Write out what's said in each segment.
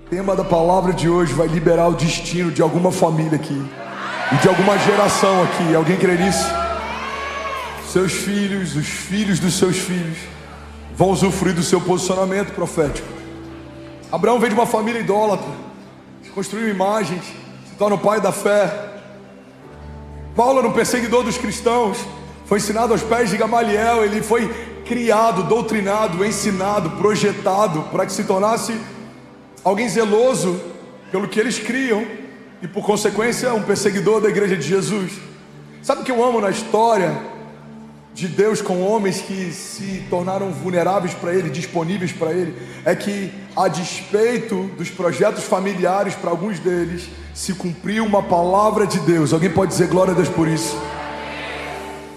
O tema da palavra de hoje vai liberar o destino de alguma família aqui e de alguma geração aqui. Alguém crê nisso? Seus filhos, os filhos dos seus filhos vão usufruir do seu posicionamento profético. Abraão veio de uma família idólatra, construiu imagens, se torna o pai da fé. Paulo era um perseguidor dos cristãos, foi ensinado aos pés de Gamaliel. Ele foi criado, doutrinado, ensinado, projetado para que se tornasse alguém zeloso pelo que eles criam e, por consequência, um perseguidor da igreja de Jesus. Sabe o que eu amo na história de Deus com homens que se tornaram vulneráveis para Ele, disponíveis para Ele? É que, a despeito dos projetos familiares para alguns deles, se cumpriu uma palavra de Deus. Alguém pode dizer glória a Deus por isso?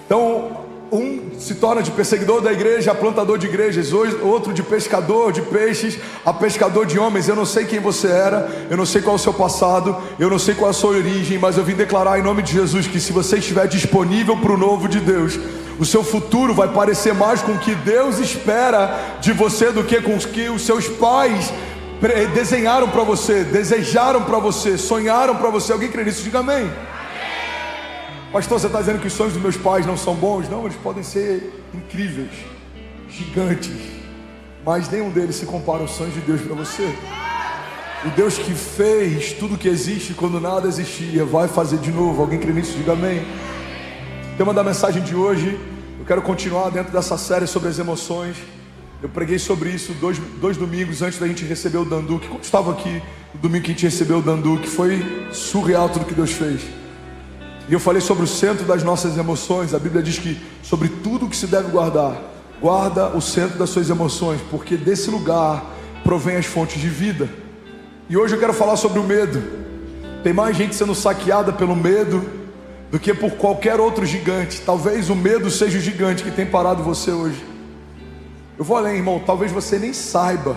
Então, um se torna de perseguidor da igreja a plantador de igrejas, outro de pescador de peixes a pescador de homens. Eu não sei quem você era, eu não sei qual é o seu passado, eu não sei qual é a sua origem, mas eu vim declarar em nome de Jesus que, se você estiver disponível para o novo de Deus, o seu futuro vai parecer mais com o que Deus espera de você do que com o que os seus pais desenharam para você, desejaram para você, sonharam para você. Alguém crê nisso? Diga amém. Pastor, você está dizendo que os sonhos dos meus pais não são bons? Não, eles podem ser incríveis, gigantes, mas nenhum deles se compara aos sonhos de Deus para você. O Deus que fez tudo que existe quando nada existia, vai fazer de novo. Alguém crê nisso? Diga amém. O tema da mensagem de hoje, eu quero continuar dentro dessa série sobre as emoções. Eu preguei sobre isso dois domingos antes da gente receber o Danduque. Quando estava aqui no domingo que a gente recebeu o Danduque, foi surreal tudo que Deus fez. E eu falei sobre o centro das nossas emoções. A Bíblia diz que sobre tudo que se deve guardar, guarda o centro das suas emoções, porque desse lugar provém as fontes de vida. E hoje eu quero falar sobre o medo. Tem mais gente sendo saqueada pelo medo do que por qualquer outro gigante. Talvez o medo seja o gigante que tem parado você hoje. Eu vou além, irmão. Talvez você nem saiba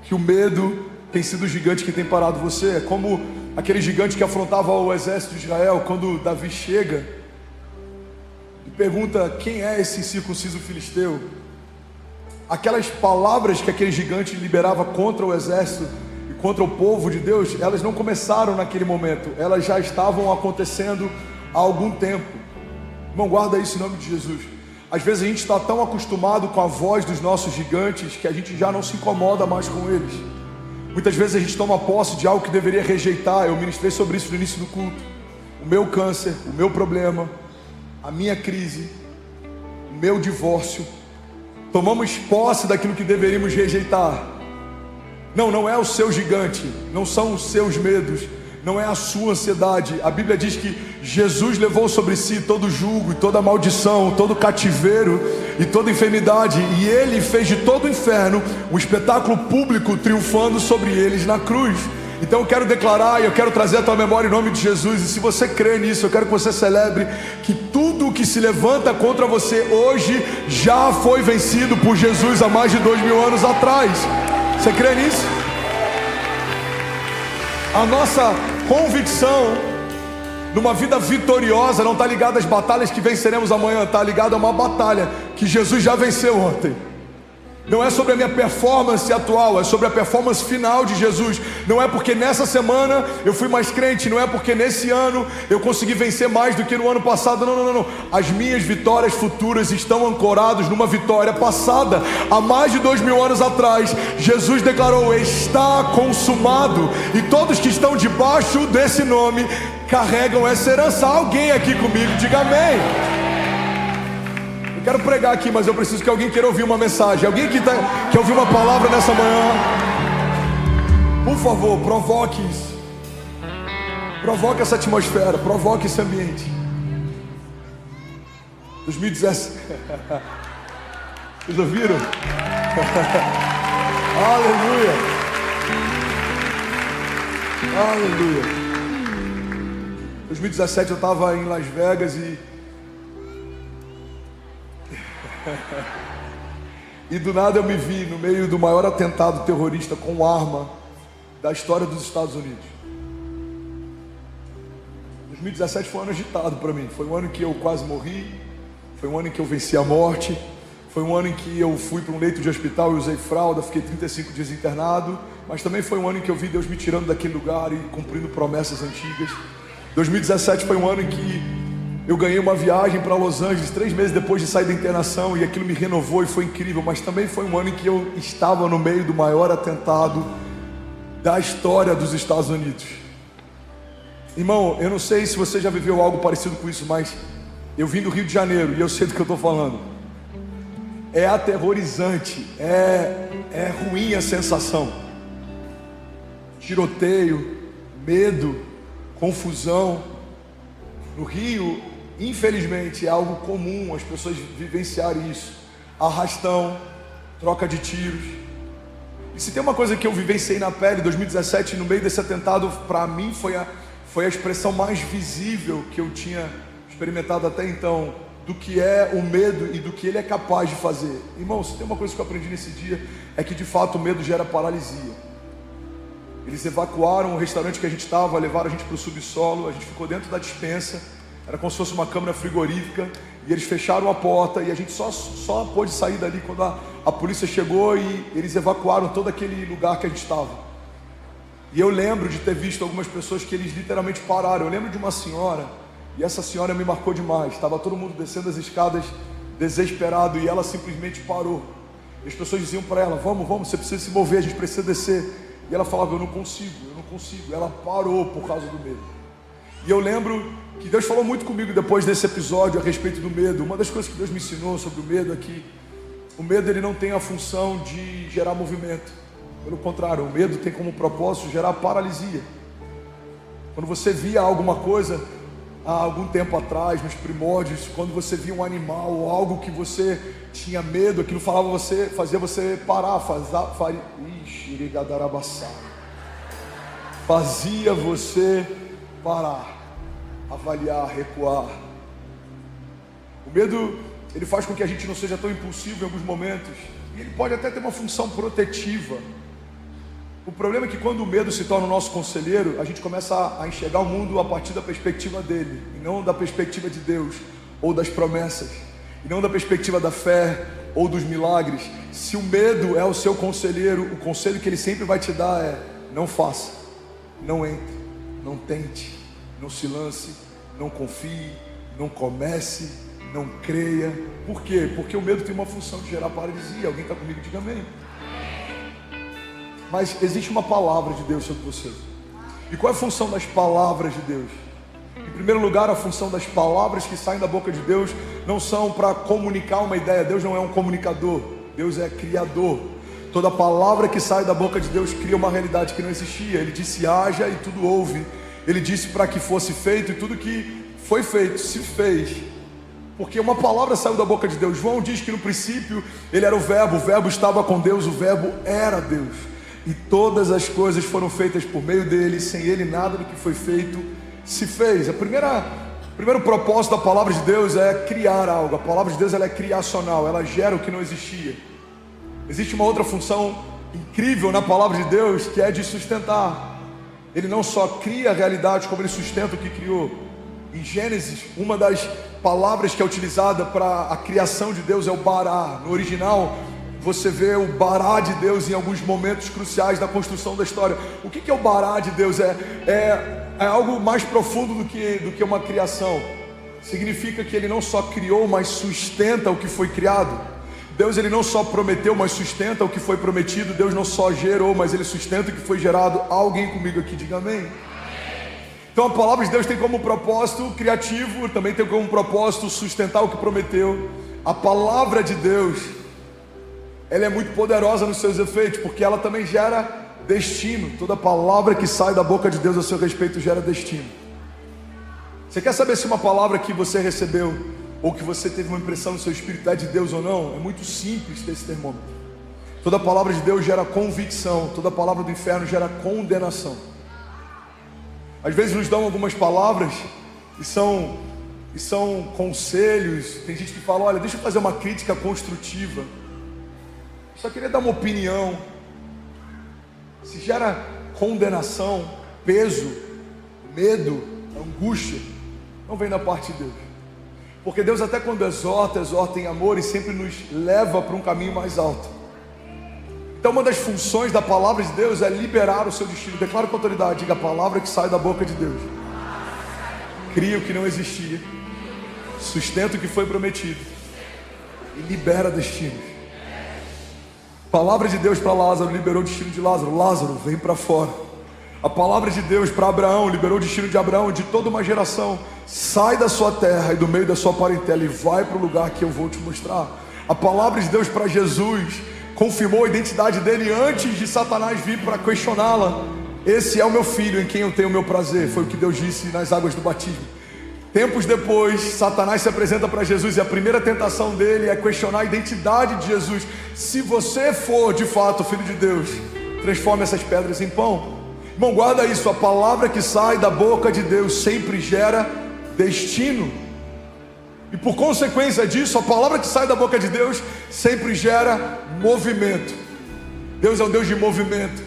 que o medo tem sido o gigante que tem parado você. É como aquele gigante que afrontava o exército de Israel. Quando Davi chega e pergunta: quem é esse incircunciso filisteu? Aquelas palavras que aquele gigante liberava contra o exército e contra o povo de Deus, elas não começaram naquele momento, elas já estavam acontecendo há algum tempo. Irmão, guarda isso em nome de Jesus. Às vezes a gente está tão acostumado com a voz dos nossos gigantes que a gente já não se incomoda mais com eles. Muitas vezes a gente toma posse de algo que deveria rejeitar. Eu ministrei sobre isso no início do culto. O meu câncer, o meu problema, a minha crise, o meu divórcio. Tomamos posse daquilo que deveríamos rejeitar. Não é o seu gigante, não são os seus medos, não é a sua ansiedade. A Bíblia diz que Jesus levou sobre si todo jugo e toda maldição, todo cativeiro e toda enfermidade, e Ele fez de todo o inferno um espetáculo público, triunfando sobre eles na cruz. Então eu quero declarar e eu quero trazer a tua memória em nome de Jesus. E se você crê nisso, eu quero que você celebre que tudo o que se levanta contra você hoje já foi vencido por Jesus há mais de 2000 anos atrás. Você crê nisso? A nossa convicção numa vida vitoriosa não está ligada às batalhas que venceremos amanhã, está ligada a uma batalha que Jesus já venceu ontem. Não é sobre a minha performance atual, é sobre a performance final de Jesus. Não é porque nessa semana eu fui mais crente, não é porque nesse ano eu consegui vencer mais do que no ano passado. Não. As minhas vitórias futuras estão ancoradas numa vitória passada. Há mais de 2000 anos atrás, Jesus declarou: está consumado. E todos que estão debaixo desse nome carregam essa herança. Alguém aqui comigo, diga amém. Quero pregar aqui, mas eu preciso que alguém queira ouvir uma mensagem. Alguém que quer ouvir uma palavra nessa manhã? Por favor, provoque isso. Provoque essa atmosfera, provoque esse ambiente. 2017. Vocês ouviram? Aleluia. Aleluia. 2017 eu estava em Las Vegas e do nada eu me vi no meio do maior atentado terrorista com arma da história dos Estados Unidos. 2017 foi um ano agitado para mim. Foi um ano que eu quase morri. Foi um ano em que eu venci a morte. Foi um ano em que eu fui para um leito de hospital e usei fralda, fiquei 35 dias internado, mas também foi um ano em que eu vi Deus me tirando daquele lugar e cumprindo promessas antigas. 2017 foi um ano em que eu ganhei uma viagem para Los Angeles 3 meses depois de sair da internação, e aquilo me renovou e foi incrível, mas também foi um ano em que eu estava no meio do maior atentado da história dos Estados Unidos. Irmão, eu não sei se você já viveu algo parecido com isso, mas eu vim do Rio de Janeiro e eu sei do que eu estou falando. É aterrorizante, é ruim a sensação. Tiroteio, medo, confusão. No Rio, infelizmente, é algo comum as pessoas vivenciarem isso. Arrastão, troca de tiros. E se tem uma coisa que eu vivenciei na pele, 2017, no meio desse atentado, para mim foi a expressão mais visível que eu tinha experimentado até então, do que é o medo e do que ele é capaz de fazer. Irmão, se tem uma coisa que eu aprendi nesse dia, é que de fato o medo gera paralisia. Eles evacuaram o restaurante que a gente estava, levaram a gente para o subsolo, a gente ficou dentro da despensa, era como se fosse uma câmara frigorífica, e eles fecharam a porta, e a gente só pôde sair dali quando a polícia chegou, e eles evacuaram todo aquele lugar que a gente estava. E eu lembro de ter visto algumas pessoas que eles literalmente pararam. Eu lembro de uma senhora, e essa senhora me marcou demais. Estava todo mundo descendo as escadas desesperado, e ela simplesmente parou. E as pessoas diziam para ela: vamos, você precisa se mover, a gente precisa descer. E ela falava: eu não consigo. Ela parou por causa do medo. E eu lembro que Deus falou muito comigo depois desse episódio a respeito do medo. Uma das coisas que Deus me ensinou sobre o medo é que o medo, ele não tem a função de gerar movimento. Pelo contrário, o medo tem como propósito gerar paralisia. Quando você via alguma coisa há algum tempo atrás, nos primórdios, quando você via um animal ou algo que você tinha medo, aquilo fazia você parar, fazia você parar, avaliar, recuar. O medo, ele faz com que a gente não seja tão impulsivo em alguns momentos, e ele pode até ter uma função protetiva. O problema é que quando o medo se torna o nosso conselheiro, a gente começa a enxergar o mundo a partir da perspectiva dele, e não da perspectiva de Deus, ou das promessas, e não da perspectiva da fé, ou dos milagres. Se o medo é o seu conselheiro, o conselho que ele sempre vai te dar é: não faça, não entre, não tente, não se lance, não confie, não comece, não creia. Por quê? Porque o medo tem uma função de gerar paralisia. Alguém está comigo? Diga amém. Mas existe uma palavra de Deus sobre você. E qual é a função das palavras de Deus? Em primeiro lugar, a função das palavras que saem da boca de Deus não são para comunicar uma ideia. Deus não é um comunicador, Deus é criador. Toda palavra que sai da boca de Deus cria uma realidade que não existia. Ele disse: haja, e tudo houve. Ele disse para que fosse feito, e tudo que foi feito se fez. Porque uma palavra saiu da boca de Deus. João diz que no princípio ele era o verbo estava com Deus, o verbo era Deus. E todas as coisas foram feitas por meio dele, sem ele nada do que foi feito se fez. O primeiro propósito da palavra de Deus é criar algo. A palavra de Deus, ela é criacional, ela gera o que não existia. Existe uma outra função incrível na palavra de Deus, que é de sustentar. Ele não só cria a realidade, como ele sustenta o que criou. Em Gênesis, uma das palavras que é utilizada para a criação de Deus é o bará. No original, você vê o bará de Deus em alguns momentos cruciais da construção da história. O que é o bará de Deus? É algo mais profundo do que uma criação. Significa que ele não só criou, mas sustenta o que foi criado. Deus, ele não só prometeu, mas sustenta o que foi prometido. Deus não só gerou, mas ele sustenta o que foi gerado. Alguém comigo aqui, diga amém. Então a palavra de Deus tem como propósito criativo, também tem como propósito sustentar o que prometeu. A palavra de Deus, ela é muito poderosa nos seus efeitos, porque ela também gera destino. Toda palavra que sai da boca de Deus a seu respeito gera destino. Você quer saber se uma palavra que você recebeu, ou que você teve uma impressão no seu espírito, é de Deus ou não? É muito simples ter esse termômetro. Toda palavra de Deus gera convicção, toda palavra do inferno gera condenação. Às vezes nos dão algumas palavras e são conselhos. Tem gente que fala: olha, deixa eu fazer uma crítica construtiva, só queria dar uma opinião. Se gera condenação, peso, medo, angústia, não vem da parte de Deus. Porque Deus até quando exorta, exorta em amor e sempre nos leva para um caminho mais alto. Então uma das funções da palavra de Deus é liberar o seu destino. Declaro com autoridade, diga: a palavra que sai da boca de Deus cria o que não existia, sustenta o que foi prometido e libera destinos. A palavra de Deus para Lázaro liberou o destino de Lázaro. Lázaro, vem para fora. A palavra de Deus para Abraão liberou o destino de Abraão, de toda uma geração. Sai da sua terra e do meio da sua parentela e vai para o lugar que eu vou te mostrar. A palavra de Deus para Jesus confirmou a identidade dele antes de Satanás vir para questioná-la. Esse é o meu filho em quem eu tenho o meu prazer. Foi o que Deus disse nas águas do batismo. Tempos depois, Satanás se apresenta para Jesus e a primeira tentação dele é questionar a identidade de Jesus. Se você for de fato filho de Deus, transforme essas pedras em pão. Irmão, guarda isso: a palavra que sai da boca de Deus sempre gera destino. E por consequência disso, a palavra que sai da boca de Deus sempre gera movimento. Deus é um Deus de movimento.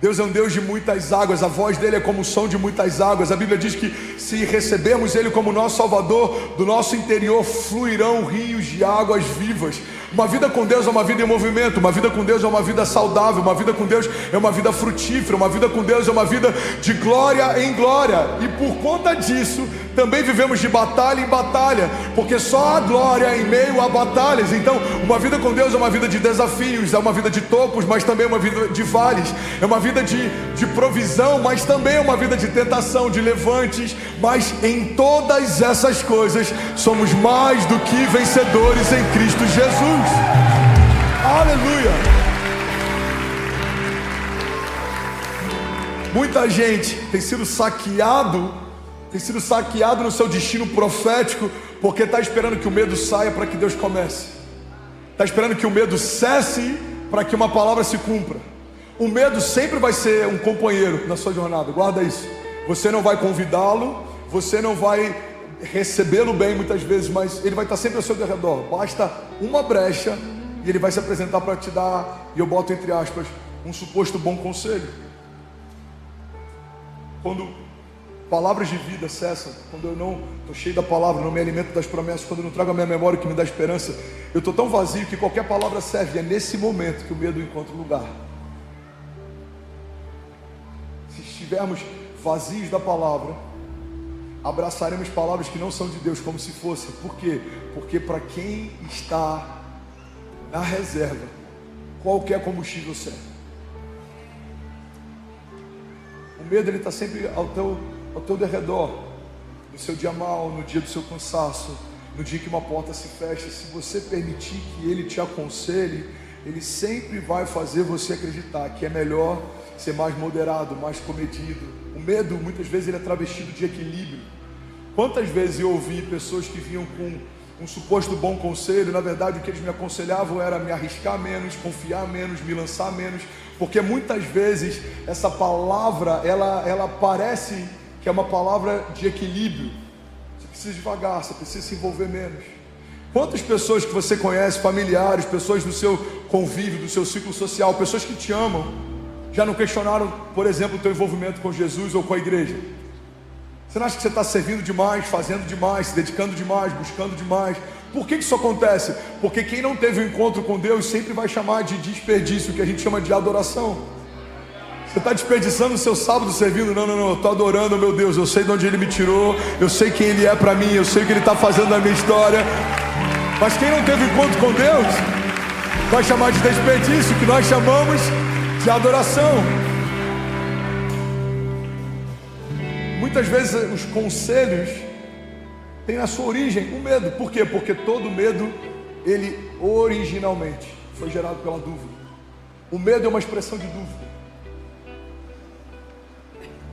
Deus é um Deus de muitas águas. A voz dele é como o som de muitas águas. A Bíblia diz que se recebermos ele como nosso Salvador, do nosso interior fluirão rios de águas vivas. Uma vida com Deus é uma vida em movimento. Uma vida com Deus é uma vida saudável. Uma vida com Deus é uma vida frutífera. Uma vida com Deus é uma vida de glória em glória. E por conta disso, também vivemos de batalha em batalha, porque só há glória em meio a batalhas. Então, uma vida com Deus é uma vida de desafios, é uma vida de topos, mas também é uma vida de vales. É uma vida de provisão, mas também é uma vida de tentação, de levantes. Mas em todas essas coisas, somos mais do que vencedores em Cristo Jesus. Aleluia! Muita gente tem sido saqueado no seu destino profético, porque está esperando que o medo saia para que Deus comece. Está esperando que o medo cesse para que uma palavra se cumpra. O medo sempre vai ser um companheiro na sua jornada, guarda isso. Você não vai convidá-lo, você não vai recebê-lo bem muitas vezes, mas ele vai estar sempre ao seu redor. Basta uma brecha e ele vai se apresentar para te dar, e eu boto entre aspas, um suposto bom conselho. Quando palavras de vida cessam, quando eu não estou cheio da palavra, não me alimento das promessas, quando eu não trago a minha memória o que me dá esperança, eu estou tão vazio que qualquer palavra serve. E é nesse momento que o medo encontra lugar. Se estivermos vazios da palavra, abraçaremos palavras que não são de Deus como se fossem. Por quê? Porque para quem está na reserva, qualquer combustível serve. O medo, ele está sempre ao teu derredor, no seu dia mal, no dia do seu cansaço, no dia que uma porta se fecha. Se você permitir que ele te aconselhe, ele sempre vai fazer você acreditar que é melhor ser mais moderado, mais comedido. O medo, muitas vezes, ele é travestido de equilíbrio. Quantas vezes eu ouvi pessoas que vinham com um suposto bom conselho, na verdade o que eles me aconselhavam era me arriscar menos, confiar menos, me lançar menos, porque muitas vezes essa palavra, ela parece que é uma palavra de equilíbrio. Você precisa devagar, você precisa se envolver menos. Quantas pessoas que você conhece, familiares, pessoas do seu convívio, do seu ciclo social, pessoas que te amam, já não questionaram, por exemplo, o teu envolvimento com Jesus ou com a igreja? Você não acha que você está servindo demais, fazendo demais, se dedicando demais, buscando demais? Por que isso acontece? Porque quem não teve um encontro com Deus sempre vai chamar de desperdício, que a gente chama de adoração. Você está desperdiçando o seu sábado servindo? Não, eu estou adorando, meu Deus. Eu sei de onde Ele me tirou, eu sei quem Ele é para mim, eu sei o que Ele está fazendo na minha história. Mas quem não teve encontro com Deus vai chamar de desperdício, que nós chamamos de adoração. Muitas vezes os conselhos têm na sua origem o medo. Por quê? Porque todo medo, ele originalmente foi gerado pela dúvida. O medo é uma expressão de dúvida.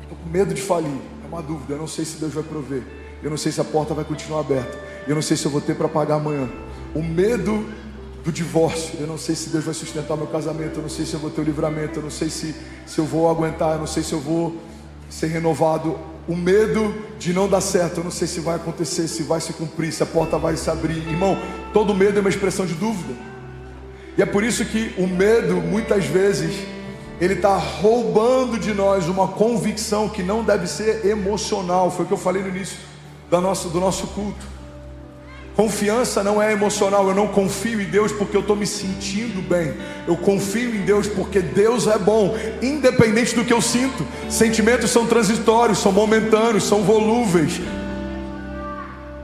Estou com medo de falir, é uma dúvida. Eu não sei se Deus vai prover, eu não sei se a porta vai continuar aberta, eu não sei se eu vou ter para pagar amanhã. O medo do divórcio, eu não sei se Deus vai sustentar meu casamento, eu não sei se eu vou ter o livramento, eu não sei se eu vou aguentar, eu não sei se eu vou ser renovado. O medo de não dar certo, eu não sei se vai acontecer, se vai se cumprir, se a porta vai se abrir. Irmão, todo medo é uma expressão de dúvida. E é por isso que o medo, muitas vezes, ele está roubando de nós uma convicção que não deve ser emocional. Foi o que eu falei no início do nosso culto. Confiança não é emocional. Eu não confio em Deus porque eu estou me sentindo bem. Eu confio em Deus porque Deus é bom, independente do que eu sinto. Sentimentos são transitórios, são momentâneos, são volúveis.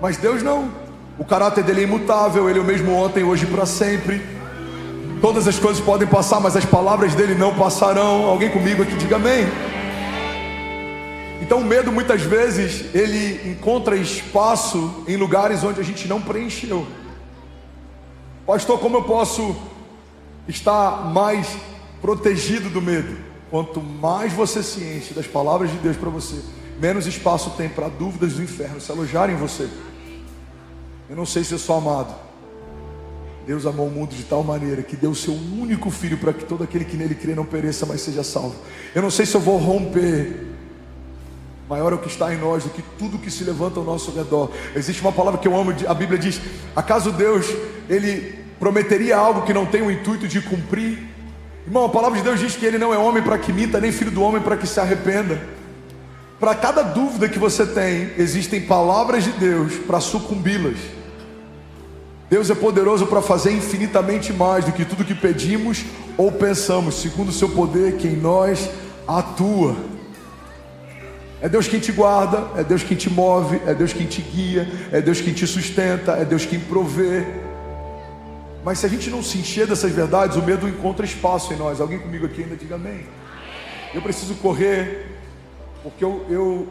Mas Deus não. O caráter dele é imutável. Ele é o mesmo ontem, hoje e para sempre. Todas as coisas podem passar, mas as palavras dele não passarão. Alguém comigo aqui diga amém. Então o medo muitas vezes ele encontra espaço em lugares onde a gente não preencheu. Pastor, como eu posso estar mais protegido do medo? Quanto mais você se enche das palavras de Deus para você, menos espaço tem para dúvidas do inferno se alojarem em você. Eu não sei se eu sou amado. Deus amou o mundo de tal maneira que deu o seu único filho para que todo aquele que nele crê não pereça, mas seja salvo. Eu não sei se eu vou romper. Maior é o que está em nós do que tudo que se levanta ao nosso redor. Existe uma palavra que eu amo, a Bíblia diz: acaso Deus, ele prometeria algo que não tem o intuito de cumprir? Irmão, a palavra de Deus diz que ele não é homem para que minta, nem filho do homem para que se arrependa. Para cada dúvida que você tem, existem palavras de Deus para sucumbi-las. Deus é poderoso para fazer infinitamente mais do que tudo que pedimos ou pensamos, segundo o seu poder que em nós atua. É Deus quem te guarda, é Deus quem te move, é Deus quem te guia, é Deus quem te sustenta, é Deus quem provê. Mas se a gente não se encher dessas verdades, o medo encontra espaço em nós. Alguém comigo aqui ainda diga amém. Eu preciso correr, porque eu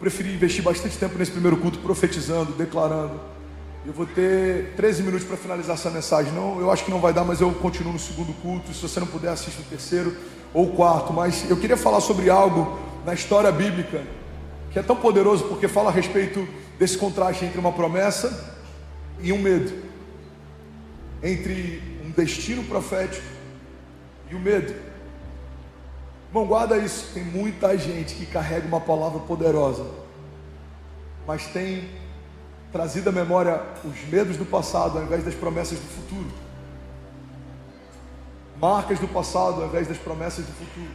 preferi investir bastante tempo nesse primeiro culto profetizando, declarando. Eu vou ter 13 minutos para finalizar essa mensagem. Não, eu acho que não vai dar, mas eu continuo no segundo culto. Se você não puder, assista o terceiro ou o quarto. Mas eu queria falar sobre algo na história bíblica que é tão poderoso, porque fala a respeito desse contraste entre uma promessa e um medo, entre um destino profético e o medo. Irmão, guarda isso. Tem muita gente que carrega uma palavra poderosa, mas tem trazido à memória os medos do passado ao invés das promessas do futuro, marcas do passado ao invés das promessas do futuro,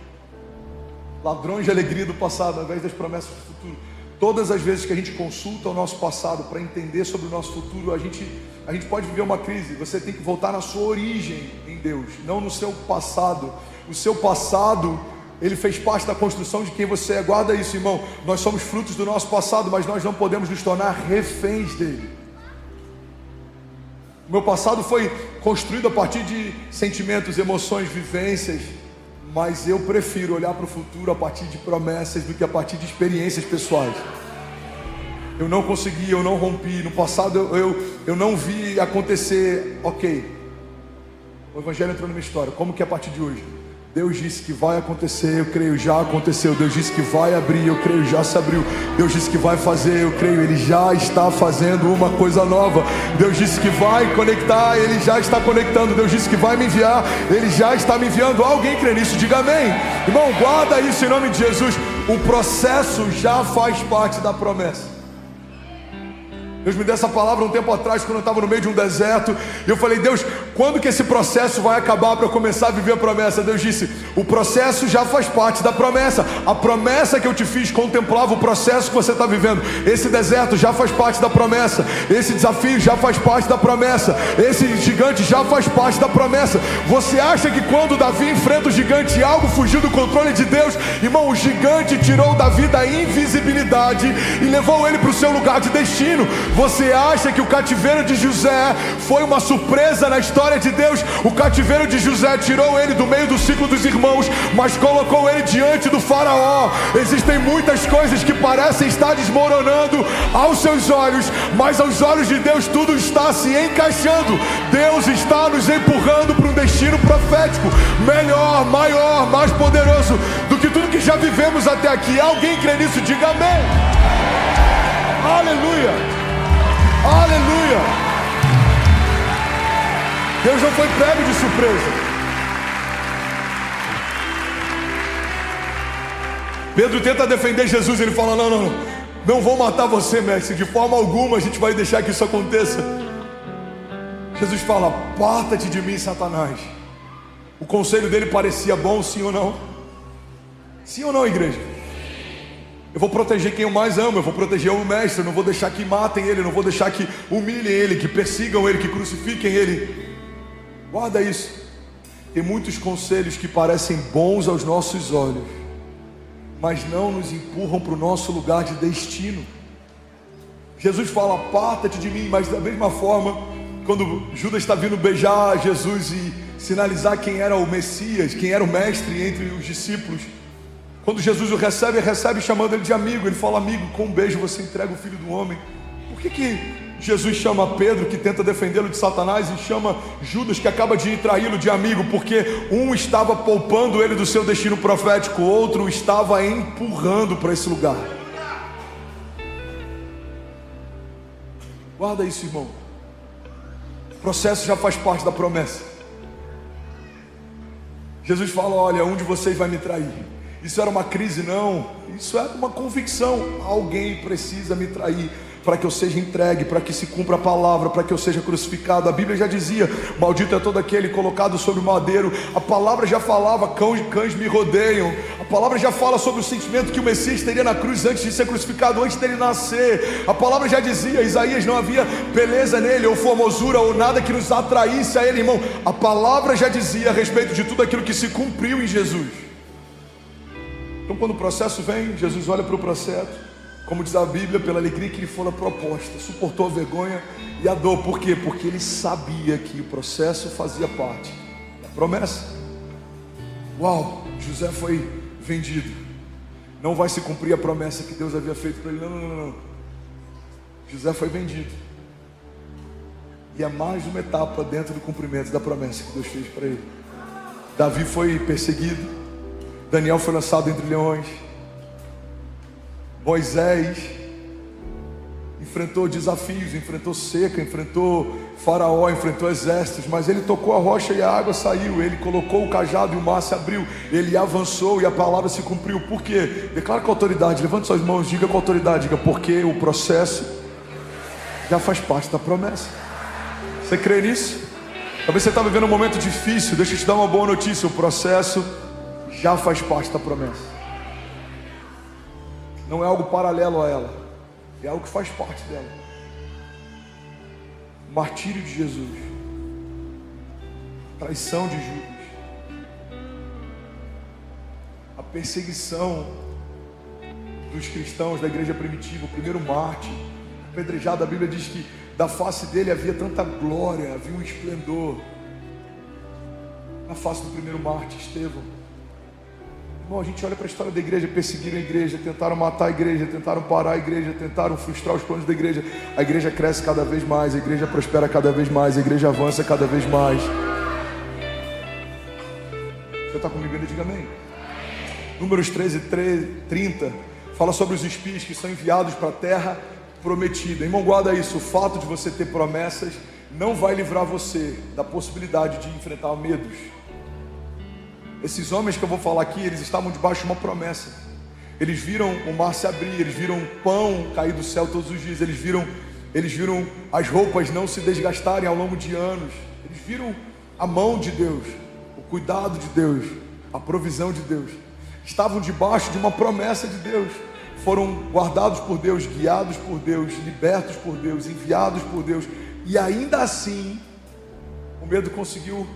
ladrões de alegria do passado ao invés das promessas do futuro. Todas as vezes que a gente consulta o nosso passado para entender sobre o nosso futuro, a gente pode viver uma crise. Você tem que voltar na sua origem em Deus, não no seu passado. O seu passado, ele fez parte da construção de quem você é. Guarda isso, irmão. Nós somos frutos do nosso passado, mas nós não podemos nos tornar reféns dele. O meu passado foi construído a partir de sentimentos, emoções, vivências, mas eu prefiro olhar para o futuro a partir de promessas do que a partir de experiências pessoais. Eu não consegui, eu não rompi. No passado eu não vi acontecer. Ok, o Evangelho entrou na minha história. Como que é a partir de hoje? Deus disse que vai acontecer, eu creio, já aconteceu. Deus disse que vai abrir, eu creio, já se abriu. Deus disse que vai fazer, eu creio, Ele já está fazendo uma coisa nova. Deus disse que vai conectar, Ele já está conectando. Deus disse que vai me enviar, Ele já está me enviando. Alguém crê nisso? Diga amém. Irmão, guarda isso em nome de Jesus. O processo já faz parte da promessa. Deus me deu essa palavra um tempo atrás, quando eu estava no meio de um deserto, e eu falei: Deus, quando que esse processo vai acabar para eu começar a viver a promessa? Deus disse: o processo já faz parte da promessa. A promessa que eu te fiz contemplava o processo que você está vivendo. Esse deserto já faz parte da promessa. Esse desafio já faz parte da promessa. Esse gigante já faz parte da promessa. Você acha que quando Davi enfrenta o gigante, algo fugiu do controle de Deus? Irmão, o gigante tirou Davi da invisibilidade e levou ele para o seu lugar de destino. Você acha que o cativeiro de José foi uma surpresa na história de Deus? O cativeiro de José tirou ele do meio do ciclo dos irmãos, mas colocou ele diante do faraó. Existem muitas coisas que parecem estar desmoronando aos seus olhos, mas aos olhos de Deus tudo está se encaixando. Deus está nos empurrando para um destino profético melhor, maior, mais poderoso do que tudo que já vivemos até aqui. Alguém crê nisso? Diga amém. Aleluia. Aleluia! Deus não foi pego de surpresa. Pedro tenta defender Jesus. Ele fala: não vou matar você, mestre. De forma alguma a gente vai deixar que isso aconteça. Jesus fala: aparta-te de mim, Satanás. O conselho dele parecia bom, sim ou não? Sim ou não, igreja? Eu vou proteger quem eu mais amo, eu vou proteger o mestre, eu não vou deixar que matem ele, eu não vou deixar que humilhem ele, que persigam ele, que crucifiquem ele. Guarda isso. Tem muitos conselhos que parecem bons aos nossos olhos, mas não nos empurram para o nosso lugar de destino. Jesus fala, aparta-te de mim, mas da mesma forma, quando Judas está vindo beijar Jesus e sinalizar quem era o Messias, quem era o mestre entre os discípulos, quando Jesus o recebe chamando ele de amigo. Ele fala, amigo, com um beijo você entrega o Filho do Homem. Por que Jesus chama Pedro, que tenta defendê-lo de Satanás, e chama Judas, que acaba de traí-lo, de amigo? Porque um estava poupando ele do seu destino profético, o outro estava empurrando para esse lugar. Guarda isso, irmão. O processo já faz parte da promessa. Jesus fala, olha, um de vocês vai me trair. Isso era uma crise? Não, isso era uma convicção. Alguém precisa me trair para que eu seja entregue, para que se cumpra a palavra, para que eu seja crucificado. A Bíblia já dizia, maldito é todo aquele colocado sobre o madeiro. A palavra já falava, cães me rodeiam. A palavra já fala sobre o sentimento que o Messias teria na cruz antes de ser crucificado, antes dele nascer. A palavra já dizia, Isaías, não havia beleza nele, ou formosura, ou nada que nos atraísse a ele, irmão. A palavra já dizia a respeito de tudo aquilo que se cumpriu em Jesus. Então quando o processo vem, Jesus olha para o processo, como diz a Bíblia, pela alegria que lhe fora proposta, suportou a vergonha e a dor. Por quê? Porque ele sabia que o processo fazia parte da promessa. Uau, José foi vendido, não vai se cumprir a promessa que Deus havia feito para ele. Não. José foi vendido, e é mais uma etapa dentro do cumprimento da promessa que Deus fez para ele. Davi foi perseguido, Daniel foi lançado entre leões, Moisés enfrentou desafios, enfrentou seca, enfrentou faraó, enfrentou exércitos, mas ele tocou a rocha e a água saiu. Ele colocou o cajado e o mar se abriu. Ele avançou e a palavra se cumpriu. Por quê? Declara com autoridade, levante suas mãos, diga com autoridade, diga, porque o processo já faz parte da promessa. Você crê nisso? Talvez você está vivendo um momento difícil. Deixa eu te dar uma boa notícia, o processo já faz parte da promessa. Não é algo paralelo a ela, é algo que faz parte dela. O martírio de Jesus, a traição de Judas, a perseguição dos cristãos da igreja primitiva, o primeiro mártir, apedrejado. A Bíblia diz que da face dele havia tanta glória, havia um esplendor. Na face do primeiro mártir, Estevão. Irmão, a gente olha para a história da igreja, perseguiram a igreja, tentaram matar a igreja, tentaram parar a igreja, tentaram frustrar os planos da igreja. A igreja cresce cada vez mais, a igreja prospera cada vez mais, a igreja avança cada vez mais. Você está comigo ainda? Diga amém. Números 13:30 fala sobre os espias que são enviados para a terra prometida. Irmão, guarda isso, o fato de você ter promessas não vai livrar você da possibilidade de enfrentar medos. Esses homens que eu vou falar aqui, eles estavam debaixo de uma promessa. Eles viram o mar se abrir, eles viram pão cair do céu todos os dias, eles viram as roupas não se desgastarem ao longo de anos, eles viram a mão de Deus, o cuidado de Deus, a provisão de Deus. Estavam debaixo de uma promessa de Deus, foram guardados por Deus, guiados por Deus, libertos por Deus, enviados por Deus, e ainda assim o medo conseguiu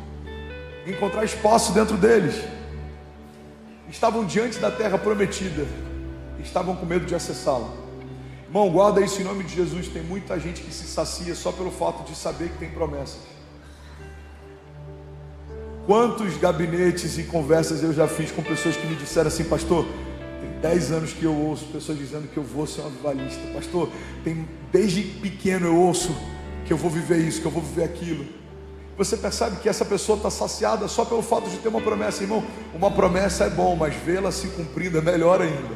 encontrar espaço dentro deles. Estavam diante da terra prometida, estavam com medo de acessá-la. Irmão, guarda isso em nome de Jesus. Tem muita gente que se sacia só pelo fato de saber que tem promessas. Quantos gabinetes e conversas eu já fiz com pessoas que me disseram assim: pastor, tem 10 anos que eu ouço pessoas dizendo que eu vou ser um avivalista. Pastor, desde pequeno eu ouço que eu vou viver isso, que eu vou viver aquilo. Você percebe que essa pessoa está saciada só pelo fato de ter uma promessa. Irmão, uma promessa é bom, mas vê-la se cumprindo é melhor ainda.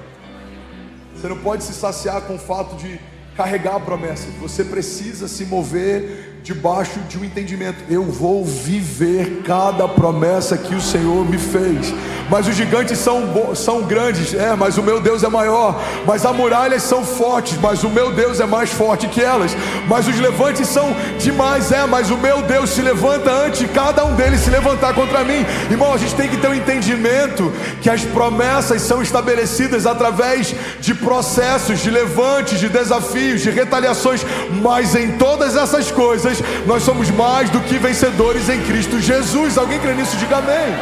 Você não pode se saciar com o fato de carregar a promessa. Você precisa se mover debaixo de um entendimento. Eu vou viver cada promessa que o Senhor me fez. Mas os gigantes são grandes, mas o meu Deus é maior. Mas as muralhas são fortes, mas o meu Deus é mais forte que elas. Mas os levantes são demais, mas o meu Deus se levanta antes de cada um deles se levantar contra mim. Irmão, a gente tem que ter um entendimento que as promessas são estabelecidas através de processos, de levantes, de desafios, de retaliações. Mas em todas essas coisas, nós somos mais do que vencedores em Cristo Jesus. Alguém crê nisso? Diga amém.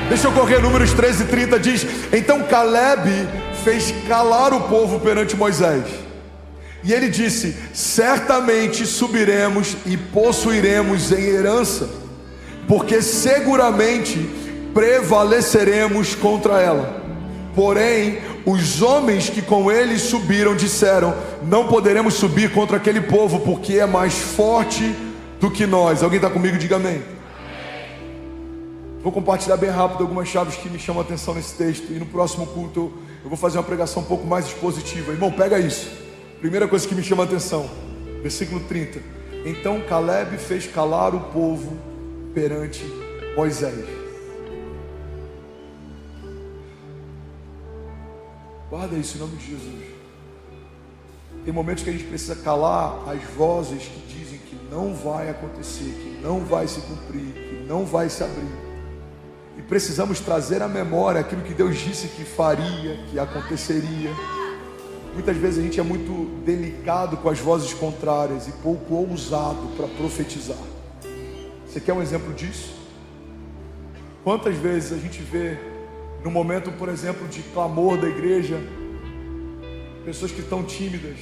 Deixa eu correr, Números 13:30 diz: então Caleb fez calar o povo perante Moisés, e ele disse: certamente subiremos e possuiremos em herança, porque seguramente prevaleceremos contra ela. Porém, os homens que com ele subiram disseram: não poderemos subir contra aquele povo, porque é mais forte do que nós. Alguém está comigo? Diga amém. Vou compartilhar bem rápido algumas chaves que me chamam a atenção nesse texto, e no próximo culto eu vou fazer uma pregação um pouco mais expositiva. Irmão, pega isso. Primeira coisa que me chama a atenção, versículo 30. Então Caleb fez calar o povo perante Moisés. Guarda isso em nome de Jesus. Tem momentos que a gente precisa calar as vozes que dizem que não vai acontecer, que não vai se cumprir, que não vai se abrir. E precisamos trazer à memória aquilo que Deus disse que faria, que aconteceria. Muitas vezes a gente é muito delicado com as vozes contrárias e pouco ousado para profetizar. Você quer um exemplo disso? Quantas vezes a gente vê, no momento, por exemplo, de clamor da igreja, pessoas que estão tímidas.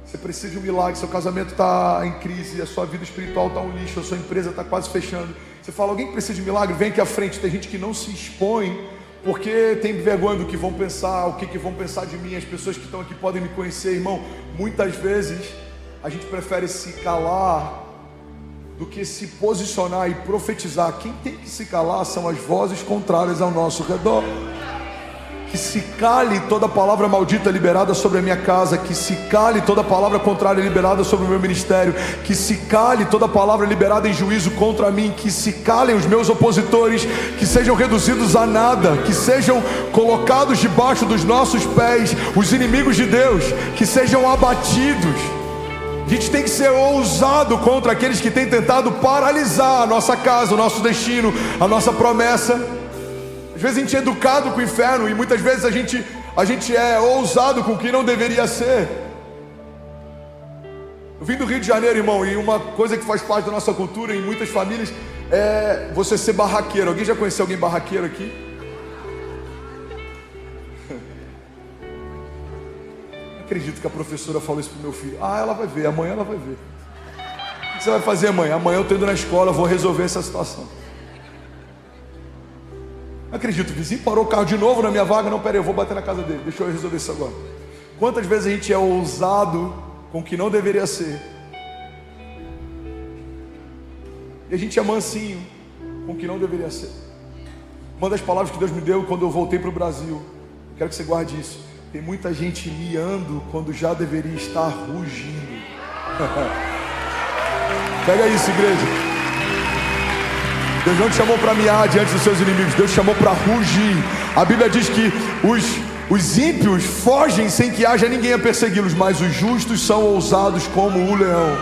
Você precisa de um milagre, seu casamento está em crise, a sua vida espiritual está um lixo, a sua empresa está quase fechando. Você fala: alguém que precisa de milagre, vem aqui à frente. Tem gente que não se expõe porque tem vergonha do que vão pensar, o que vão pensar de mim. As pessoas que estão aqui podem me conhecer. Irmão, muitas vezes a gente prefere se calar do que se posicionar e profetizar. Quem tem que se calar são as vozes contrárias ao nosso redor. Que se cale toda palavra maldita liberada sobre a minha casa, que se cale toda palavra contrária liberada sobre o meu ministério, que se cale toda palavra liberada em juízo contra mim, que se calem os meus opositores, que sejam reduzidos a nada, que sejam colocados debaixo dos nossos pés, os inimigos de Deus, que sejam abatidos. A gente tem que ser ousado contra aqueles que têm tentado paralisar a nossa casa, o nosso destino, a nossa promessa. Às vezes a gente é educado com o inferno, e muitas vezes a gente é ousado com o que não deveria ser. Eu vim do Rio de Janeiro, irmão, e uma coisa que faz parte da nossa cultura em muitas famílias é você ser barraqueiro. Alguém já conheceu alguém barraqueiro aqui? Não acredito que a professora falou isso pro meu filho. Ela vai ver, amanhã ela vai ver. O que você vai fazer amanhã? Amanhã eu estou indo na escola, vou resolver essa situação. Não acredito, o vizinho parou o carro de novo na minha vaga. Não, peraí, eu vou bater na casa dele, deixa eu resolver isso agora. Quantas vezes a gente é ousado com o que não deveria ser, e a gente é mansinho com o que não deveria ser. Uma das palavras que Deus me deu quando eu voltei para o Brasil, quero que você guarde isso: tem muita gente miando quando já deveria estar rugindo. Pega isso, igreja. Deus não te chamou para miar diante dos seus inimigos, Deus te chamou para rugir. A Bíblia diz que os ímpios fogem sem que haja ninguém a persegui-los, mas os justos são ousados como o leão.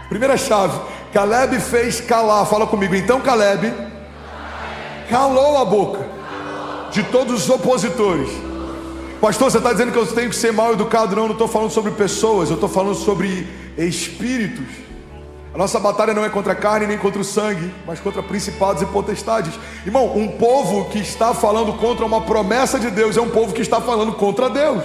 Primeira chave, Caleb fez calar. Fala comigo. Então Caleb calou a boca de todos os opositores. Pastor, você está dizendo que eu tenho que ser mal educado? Não estou falando sobre pessoas, eu estou falando sobre espíritos. A nossa batalha não é contra a carne nem contra o sangue, mas contra principados e potestades. Irmão, um povo que está falando contra uma promessa de Deus é um povo que está falando contra Deus.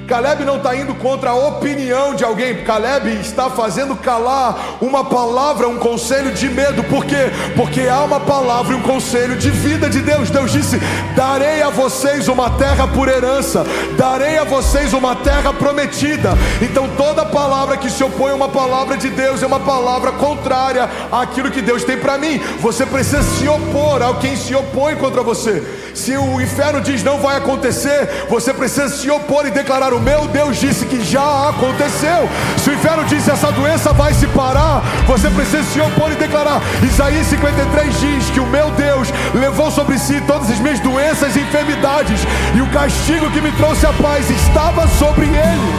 Caleb não está indo contra a opinião de alguém. Caleb está fazendo calar uma palavra, um conselho de medo. Por quê? Porque há uma palavra e um conselho de vida de Deus. Deus disse: darei a vocês uma terra por herança, darei a vocês uma terra prometida. Então toda palavra que se opõe a uma palavra de Deus é uma palavra contrária àquilo que Deus tem para mim. Você precisa se opor a quem se opõe contra você. Se o inferno diz não vai acontecer, você precisa se opor e declarar: o meu Deus disse que já aconteceu. Se o inferno disse essa doença vai se parar, você precisa se opor e declarar. Isaías 53 diz que o meu Deus levou sobre si todas as minhas doenças e enfermidades, e o castigo que me trouxe a paz estava sobre ele,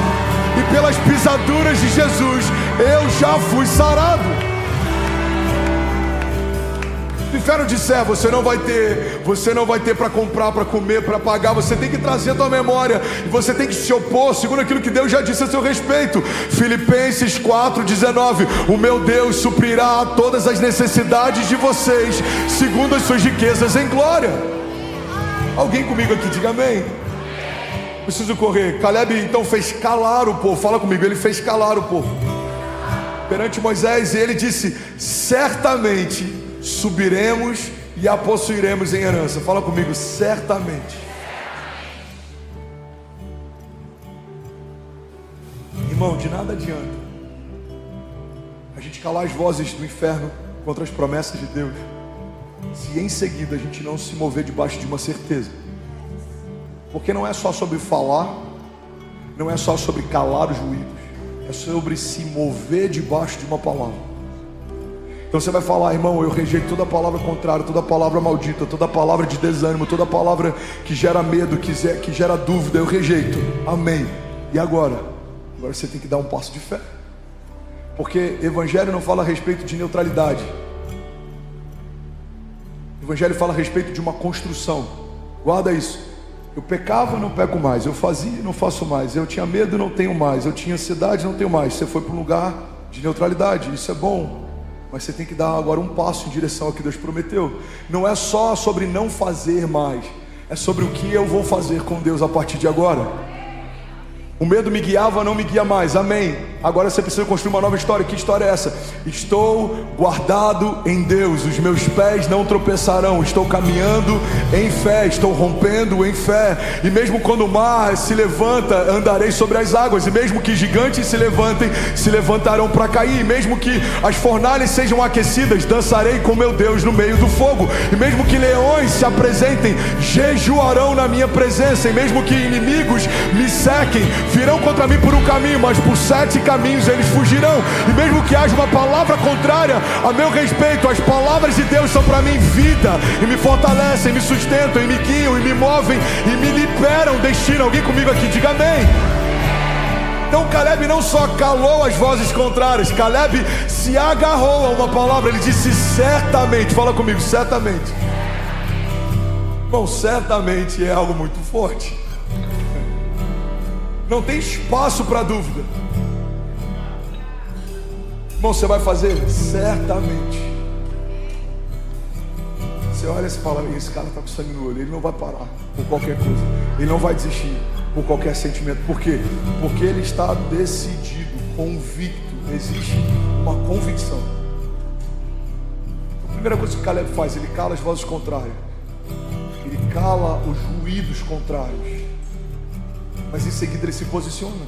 e pelas pisaduras de Jesus eu já fui sarado. Se o inferno disser, você não vai ter para comprar, para comer, para pagar, você tem que trazer a tua memória, e você tem que se opor segundo aquilo que Deus já disse a seu respeito. Filipenses 4:19, o meu Deus suprirá todas as necessidades de vocês segundo as suas riquezas em glória. Alguém comigo aqui, diga amém. Preciso correr. Caleb então fez calar o povo. Fala comigo, ele fez calar o povo perante Moisés, e ele disse: certamente subiremos e a possuiremos em herança. Fala comigo, certamente. Irmão, de nada adianta a gente calar as vozes do inferno contra as promessas de Deus, se em seguida a gente não se mover debaixo de uma certeza. Porque não é só sobre falar, não é só sobre calar os ruídos, é sobre se mover debaixo de uma palavra. Então você vai falar: irmão, eu rejeito toda palavra contrária, toda palavra maldita, toda palavra de desânimo, toda palavra que gera medo, que gera dúvida, eu rejeito. Amém. E agora? Agora você tem que dar um passo de fé. Porque evangelho não fala a respeito de neutralidade. Evangelho fala a respeito de uma construção. Guarda isso. Eu pecava, não peco mais. Eu fazia, não faço mais. Eu tinha medo, não tenho mais. Eu tinha ansiedade, não tenho mais. Você foi para um lugar de neutralidade. Isso é bom. Mas você tem que dar agora um passo em direção ao que Deus prometeu. Não é só sobre não fazer mais, é sobre o que eu vou fazer com Deus a partir de agora. O medo me guiava, não me guia mais. Amém. Agora você precisa construir uma nova história. Que história é essa? Estou guardado em Deus, os meus pés não tropeçarão. Estou caminhando em fé, estou rompendo em fé. E mesmo quando o mar se levanta, andarei sobre as águas. E mesmo que gigantes se levantem, se levantarão para cair. E mesmo que as fornalhas sejam aquecidas, dançarei com meu Deus no meio do fogo. E mesmo que leões se apresentem, jejuarão na minha presença. E mesmo que inimigos me sequem, virão contra mim por um caminho, mas por 7 caminhos eles fugirão. E mesmo que haja uma palavra contrária a meu respeito, as palavras de Deus são para mim vida, e me fortalecem, me sustentam, e me guiam, e me movem, e me liberam, destinam. Alguém comigo aqui, diga amém. Então Caleb não só calou as vozes contrárias, Caleb se agarrou a uma palavra. Ele disse certamente. Fala comigo, certamente. Bom, certamente é algo muito forte. Não tem espaço para dúvida. Irmão, você vai fazer? Certamente. Você olha e fala: esse cara está com sangue no olho. Ele não vai parar por qualquer coisa. Ele não vai desistir por qualquer sentimento. Por quê? Porque ele está decidido, convicto. Existe uma convicção. A primeira coisa que Caleb faz, ele cala as vozes contrárias. Ele cala os ruídos contrários. Mas em seguida ele se posiciona.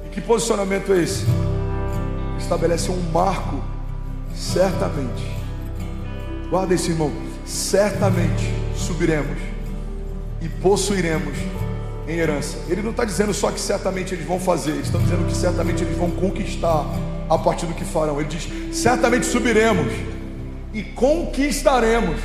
E que posicionamento é esse? Estabelece um marco. Certamente. Guarda isso, irmão. Certamente subiremos e possuiremos em herança. Ele não está dizendo só que certamente eles vão fazer. Eles estão dizendo que certamente eles vão conquistar a partir do que farão. Ele diz: certamente subiremos e conquistaremos.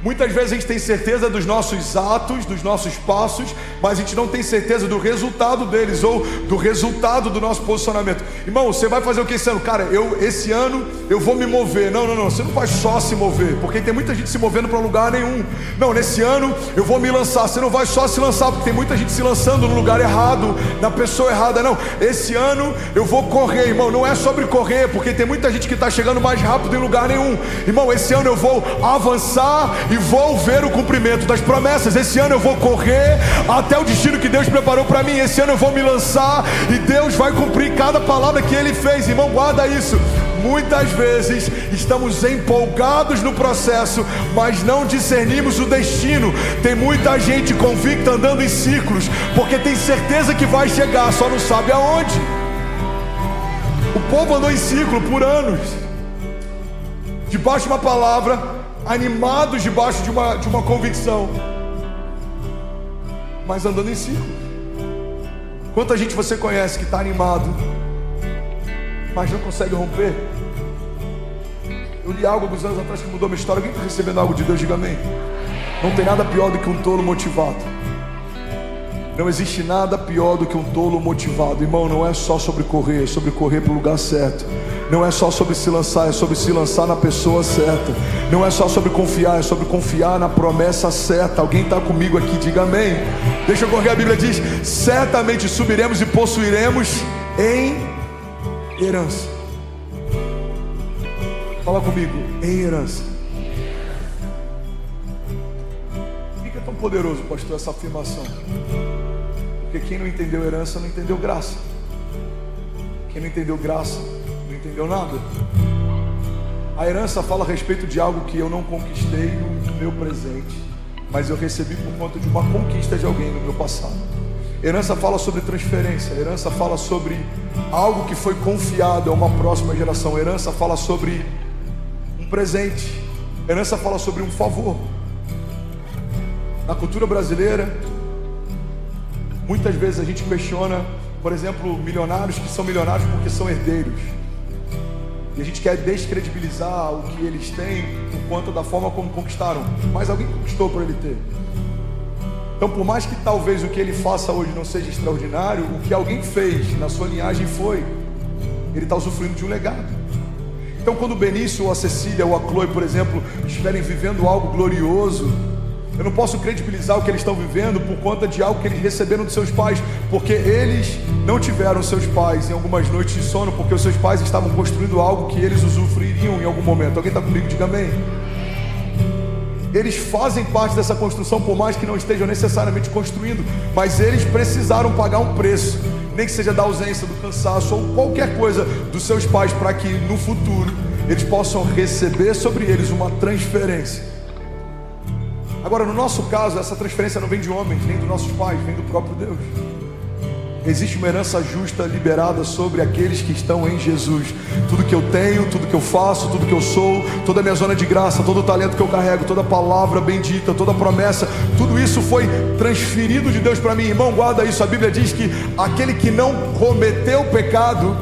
Muitas vezes a gente tem certeza dos nossos atos, dos nossos passos, mas a gente não tem certeza do resultado deles, ou do resultado do nosso posicionamento. Irmão, você vai fazer o que esse ano? Cara, esse ano eu vou me mover. Não, você não vai só se mover, porque tem muita gente se movendo para lugar nenhum. Não, nesse ano eu vou me lançar. Você não vai só se lançar, porque tem muita gente se lançando no lugar errado, na pessoa errada. Não, esse ano eu vou correr, irmão. Não é sobre correr, porque tem muita gente que está chegando mais rápido em lugar nenhum. Irmão, esse ano eu vou avançar e vou ver o cumprimento das promessas. Esse ano eu vou correr até o destino que Deus preparou para mim. Esse ano eu vou me lançar e Deus vai cumprir cada palavra que Ele fez. Irmão, guarda isso. Muitas vezes estamos empolgados no processo, mas não discernimos o destino. Tem muita gente convicta andando em círculos, porque tem certeza que vai chegar, só não sabe aonde. O povo andou em círculo por anos, debaixo de uma palavra, animados debaixo de uma convicção, mas andando em círculo. Quanta gente você conhece que está animado, mas não consegue romper? Eu li algo alguns anos atrás que mudou minha história. Alguém está recebendo algo de Deus? Diga amém. Não tem nada pior do que um tolo motivado. Não existe nada pior do que um tolo motivado. Irmão, não é só sobre correr, é sobre correr para o lugar certo. Não é só sobre se lançar, é sobre se lançar na pessoa certa. Não é só sobre confiar, é sobre confiar na promessa certa. Alguém está comigo aqui? Diga amém. Deixa eu correr, a Bíblia diz: certamente subiremos e possuiremos em herança. Fala comigo, em herança. Por que é tão poderoso, pastor, essa afirmação? Porque quem não entendeu herança não entendeu graça. Quem não entendeu graça não entendeu nada. A herança fala a respeito de algo que eu não conquistei no meu presente, mas eu recebi por conta de uma conquista de alguém no meu passado. Herança fala sobre transferência. Herança fala sobre algo que foi confiado a uma próxima geração. Herança fala sobre um presente. Herança fala sobre um favor. Na cultura brasileira, muitas vezes a gente questiona, por exemplo, milionários que são milionários porque são herdeiros. E a gente quer descredibilizar o que eles têm por conta da forma como conquistaram. Mas alguém conquistou para ele ter. Então, por mais que talvez o que ele faça hoje não seja extraordinário, o que alguém fez na sua linhagem foi, ele está usufruindo de um legado. Então, quando o Benício ou a Cecília ou a Chloe, por exemplo, estiverem vivendo algo glorioso, eu não posso credibilizar o que eles estão vivendo por conta de algo que eles receberam dos seus pais, porque eles não tiveram seus pais em algumas noites de sono, porque os seus pais estavam construindo algo que eles usufruiriam em algum momento. Alguém está comigo? Diga amém. Eles fazem parte dessa construção, por mais que não estejam necessariamente construindo, mas eles precisaram pagar um preço, nem que seja da ausência, do cansaço ou qualquer coisa dos seus pais, para que no futuro eles possam receber sobre eles uma transferência. Agora, no nosso caso, essa transferência não vem de homens, nem dos nossos pais, vem do próprio Deus. Existe uma herança justa liberada sobre aqueles que estão em Jesus. Tudo que eu tenho, tudo que eu faço, tudo que eu sou, toda a minha zona de graça, todo o talento que eu carrego, toda a palavra bendita, toda a promessa, tudo isso foi transferido de Deus para mim. Irmão, guarda isso. A Bíblia diz que aquele que não cometeu pecado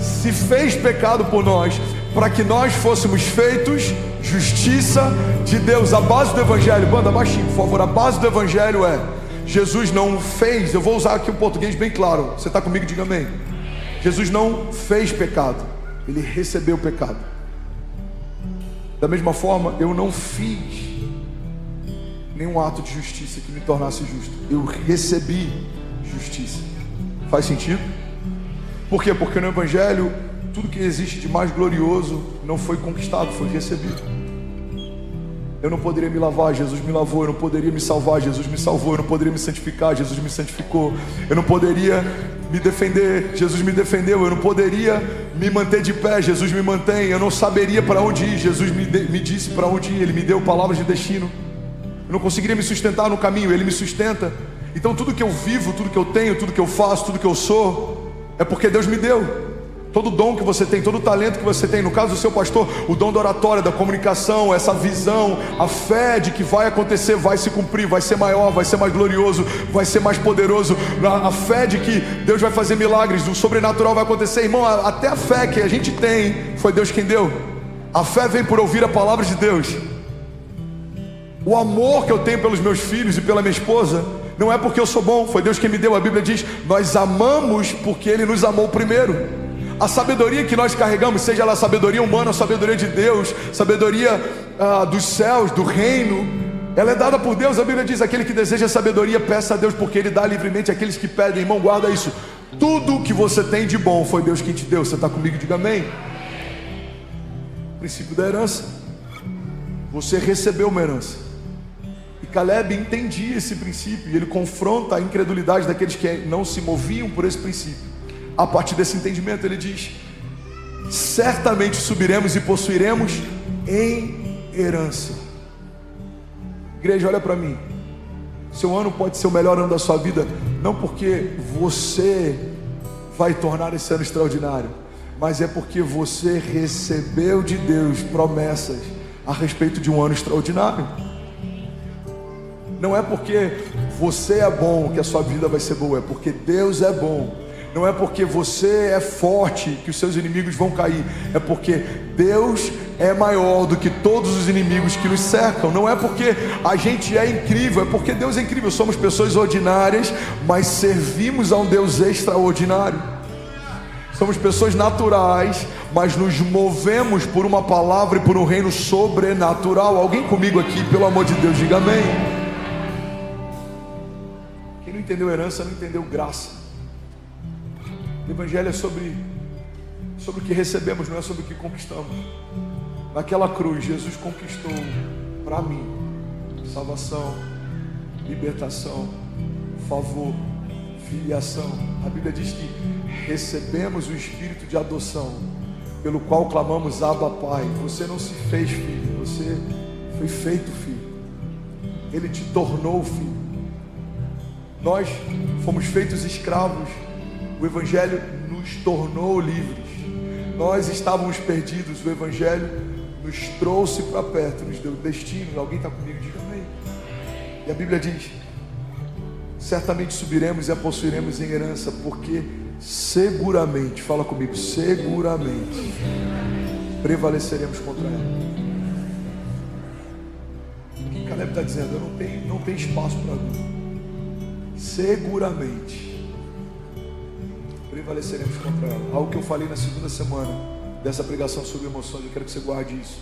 se fez pecado por nós, para que nós fôssemos feitos justiça de Deus. A base do Evangelho, banda baixinho, por favor. A base do Evangelho é: Jesus não fez, eu vou usar aqui um português bem claro. Você está comigo? Diga amém. Jesus não fez pecado, Ele recebeu pecado. Da mesma forma, eu não fiz nenhum ato de justiça que me tornasse justo. Eu recebi justiça. Faz sentido? Por quê? Porque no Evangelho, tudo que existe de mais glorioso não foi conquistado, foi recebido. Eu não poderia me lavar, Jesus me lavou. Eu não poderia me salvar, Jesus me salvou. Eu não poderia me santificar, Jesus me santificou. Eu não poderia me defender, Jesus me defendeu. Eu não poderia me manter de pé, Jesus me mantém. Eu não saberia para onde ir, Jesus me disse para onde ir. Ele me deu palavras de destino. Eu não conseguiria me sustentar no caminho, Ele me sustenta. Então tudo que eu vivo, tudo que eu tenho, tudo que eu faço, tudo que eu sou, é porque Deus me deu. Todo dom que você tem, todo talento que você tem, no caso do seu pastor, o dom da oratória, da comunicação, essa visão, a fé de que vai acontecer, vai se cumprir, vai ser maior, vai ser mais glorioso, vai ser mais poderoso, a fé de que Deus vai fazer milagres, o sobrenatural vai acontecer. Irmão, até a fé que a gente tem, foi Deus quem deu. A fé vem por ouvir a palavra de Deus. O amor que eu tenho pelos meus filhos e pela minha esposa, não é porque eu sou bom, foi Deus quem me deu. A Bíblia diz: nós amamos porque Ele nos amou primeiro. A sabedoria que nós carregamos, seja ela sabedoria humana, sabedoria de Deus, sabedoria dos céus, do reino, ela é dada por Deus. A Bíblia diz: aquele que deseja sabedoria, peça a Deus, porque Ele dá livremente àqueles que pedem. Irmão, guarda isso. Tudo que você tem de bom foi Deus quem te deu. Você está comigo? Diga amém. O princípio da herança. Você recebeu uma herança. E Caleb entendia esse princípio, e ele confronta a incredulidade daqueles que não se moviam por esse princípio. A partir desse entendimento, ele diz: certamente subiremos e possuiremos em herança. Igreja, olha para mim. Seu ano pode ser o melhor ano da sua vida, não porque você vai tornar esse ano extraordinário, mas é porque você recebeu de Deus promessas a respeito de um ano extraordinário. Não é porque você é bom que a sua vida vai ser boa, é porque Deus é bom. Não é porque você é forte que os seus inimigos vão cair, é porque Deus é maior do que todos os inimigos que nos cercam. Não é porque a gente é incrível, é porque Deus é incrível. Somos pessoas ordinárias, mas servimos a um Deus extraordinário. Somos pessoas naturais, mas nos movemos por uma palavra e por um reino sobrenatural. Alguém comigo aqui, pelo amor de Deus, diga amém. Quem não entendeu herança, não entendeu graça. O Evangelho é sobre o que recebemos, não é sobre o que conquistamos. Naquela cruz, Jesus conquistou para mim salvação, libertação, favor, filiação. A Bíblia diz que recebemos o Espírito de adoção, pelo qual clamamos Abba Pai. Você não se fez filho, você foi feito filho. Ele te tornou filho. Nós fomos feitos escravos. O Evangelho nos tornou livres. Nós estávamos perdidos. O Evangelho nos trouxe para perto, nos deu destino. Alguém está comigo? Diga amém. E a Bíblia diz: certamente subiremos e a possuiremos em herança, porque seguramente, fala comigo, seguramente prevaleceremos contra ela. O que Caleb está dizendo? Não tem espaço para dúvida. Seguramente prevaleceremos contra ela. Algo que eu falei na segunda semana dessa pregação sobre emoções, eu quero que você guarde isso.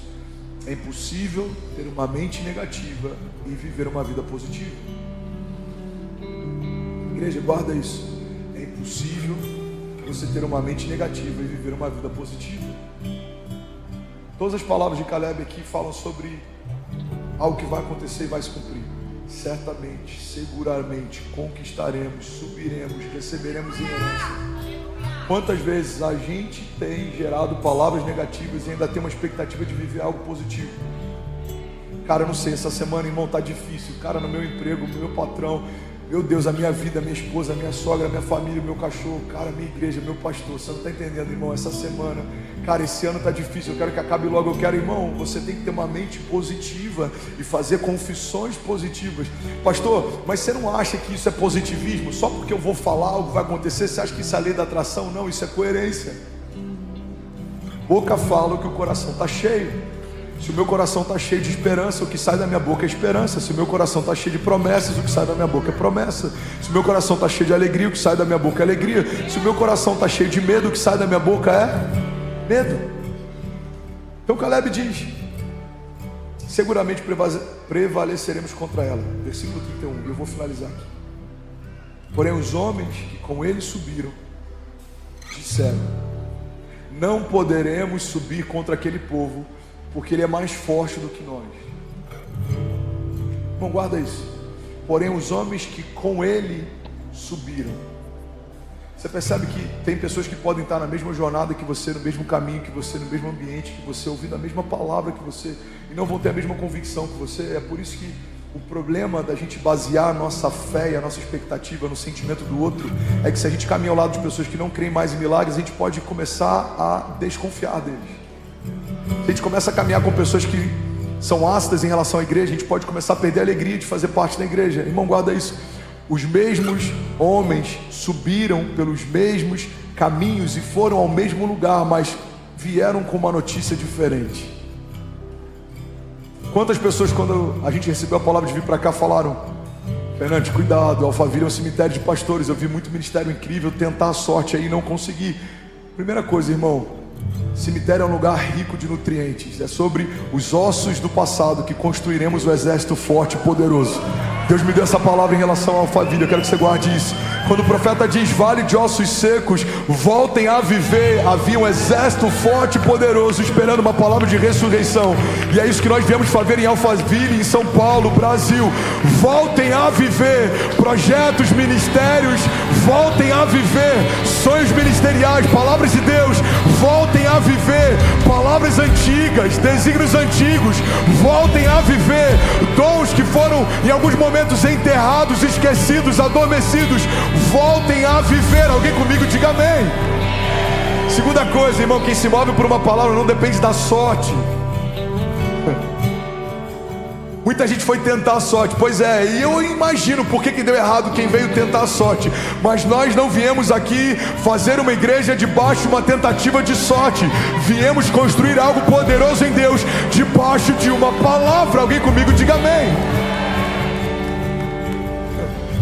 É impossível ter uma mente negativa e viver uma vida positiva. Igreja, guarda isso. É impossível você ter uma mente negativa e viver uma vida positiva. Todas as palavras de Caleb aqui falam sobre algo que vai acontecer e vai se cumprir. Certamente, seguramente conquistaremos, subiremos, receberemos em herança. Quantas vezes a gente tem gerado palavras negativas e ainda tem uma expectativa de viver algo positivo? Cara, eu não sei, essa semana, irmão, tá difícil. Cara, no meu emprego, meu patrão, meu Deus, a minha vida, a minha esposa, a minha sogra, a minha família, o meu cachorro, cara, a minha igreja, meu pastor. Você não está entendendo, irmão, essa semana, cara, esse ano tá difícil, eu quero que acabe logo. Eu quero, irmão, você tem que ter uma mente positiva e fazer confissões positivas. Pastor, mas você não acha que isso é positivismo? Só porque eu vou falar algo vai acontecer, você acha que isso é lei da atração? Não, isso é coerência. Boca fala o que o coração está cheio. Se o meu coração está cheio de esperança, o que sai da minha boca é esperança. Se o meu coração está cheio de promessas, o que sai da minha boca é promessa. Se o meu coração está cheio de alegria, o que sai da minha boca é alegria. Se o meu coração está cheio de medo, o que sai da minha boca é medo. Então Caleb diz: seguramente prevaleceremos contra ela. Versículo 31, eu vou finalizar aqui. Porém os homens que com ele subiram disseram: não poderemos subir contra aquele povo, porque ele é mais forte do que nós. Bom, guarda isso. Porém os homens que com ele subiram. Você percebe que tem pessoas que podem estar na mesma jornada que você, no mesmo caminho que você, no mesmo ambiente que você, ouvindo a mesma palavra que você, e não vão ter a mesma convicção que você. É por isso que o problema da gente basear a nossa fé e a nossa expectativa no sentimento do outro é que se a gente caminha ao lado de pessoas que não creem mais em milagres, a gente pode começar a desconfiar deles. Se a gente começa a caminhar com pessoas que são ácidas em relação à igreja, a gente pode começar a perder a alegria de fazer parte da igreja. Irmão, guarda isso. Os mesmos homens subiram pelos mesmos caminhos e foram ao mesmo lugar, mas vieram com uma notícia diferente. Quantas pessoas, quando a gente recebeu a palavra de vir para cá, falaram: Fernandes, cuidado, Alphaville é um cemitério de pastores, eu vi muito ministério incrível, tentar a sorte aí e não consegui. Primeira coisa, irmão, cemitério é um lugar rico de nutrientes. É sobre os ossos do passado que construiremos o exército forte e poderoso. Deus me deu essa palavra em relação ao Alphaville, eu quero que você guarde isso. Quando o profeta diz: vale de ossos secos, voltem a viver, havia um exército forte e poderoso esperando uma palavra de ressurreição. E é isso que nós viemos fazer em Alphaville, em São Paulo, Brasil. Voltem a viver projetos, ministérios, voltem a viver sonhos ministeriais, palavras de Deus, voltem a viver palavras antigas, desígnios antigos, voltem a viver dons que foram em alguns momentos enterrados, esquecidos, adormecidos, voltem a viver. Alguém comigo diga amém. Segunda coisa, irmão, quem se move por uma palavra não depende da sorte. Muita gente foi tentar a sorte. Pois é, e eu imagino por que deu errado quem veio tentar a sorte. Mas nós não viemos aqui fazer uma igreja debaixo de uma tentativa de sorte. Viemos construir algo poderoso em Deus debaixo de uma palavra. Alguém comigo diga amém.